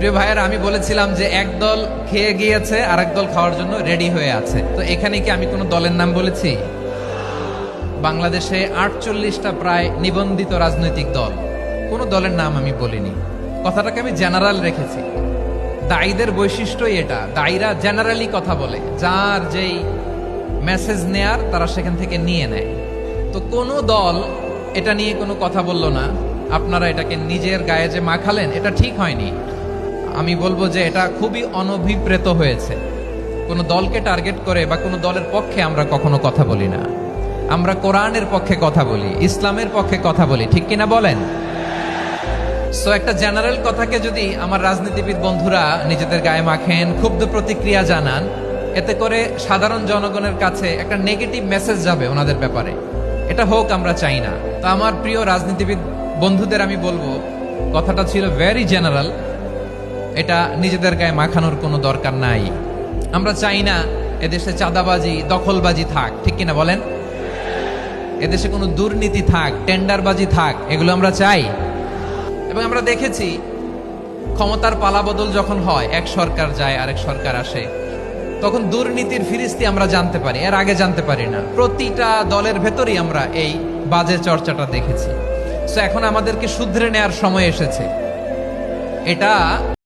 প্রিয় ভাইয়েরা, আমি বলেছিলাম যে এক দল খেয়ে গিয়েছে আর এক দল খাওয়ার জন্য রেডি হয়ে আছে। তো এখানে কি আমি কোনো দলের নাম বলেছি? বাংলাদেশে 48টা প্রায় নিবন্ধিত রাজনৈতিক দল, কোনো দলের নাম আমি বলিনি। কথাটাকে আমি জেনারেল রেখেছি। দায়ীদের বৈশিষ্ট্যই এটা, দায়ীরা জেনারেলি কথা বলে, যার যেই মেসেজ নেয়ার তারা সেখান থেকে নিয়ে নেয়। তো কোনো দল এটা নিয়ে কোনো কথা বলল না। আপনারা এটাকে নিজের গায়ে যে মাখালেন, এটা ঠিক হয়নি। আমি বলবো যে এটা খুবই অনভিপ্রেত হয়েছে। কোনো দলকে টার্গেট করে বা কোনো দলের পক্ষে আমরা কখনো কথা বলি না। আমরা কোরআনের পক্ষে কথা বলি, ইসলামের পক্ষে কথা বলি, ঠিক কিনা বলেন? সো একটা জেনারেল কথাকে যদি আমার রাজনীতিবিদ বন্ধুরা নিজেদের গায়ে মাখেন, ক্ষুব্ধ প্রতিক্রিয়া জানান, এতে করে সাধারণ জনগণের কাছে একটা নেগেটিভ মেসেজ যাবে ওনাদের ব্যাপারে। এটা হোক আমরা চাই না। তো আমার প্রিয় রাজনীতিবিদ বন্ধুদের আমি বলবো, কথাটা ছিল ভেরি জেনারেল, এটা নিজেদের গায়ে মাখানোর কোনো দরকার নাই। আমরা চাই না এদেশে চাঁদাবাজি, দখলবাজি থাক, ঠিক কিনা বলেন? এদেশে কোনো দুর্নীতি থাক, টেন্ডারবাজি থাক, এগুলো আমরা চাই। এবং আমরা দেখেছি ক্ষমতার পালাবদল যখন হয়, এক সরকার যায় আরেক সরকার আসে, তখন দুর্নীতির ফিরিস্তি আমরা জানতে পারি, এর আগে জানতে পারি না। প্রতিটা দলের ভেতরেই আমরা এই বাজে চর্চাটা দেখেছি। সো এখন আমাদেরকে শুধরে নেওয়ার সময় এসেছে। এটা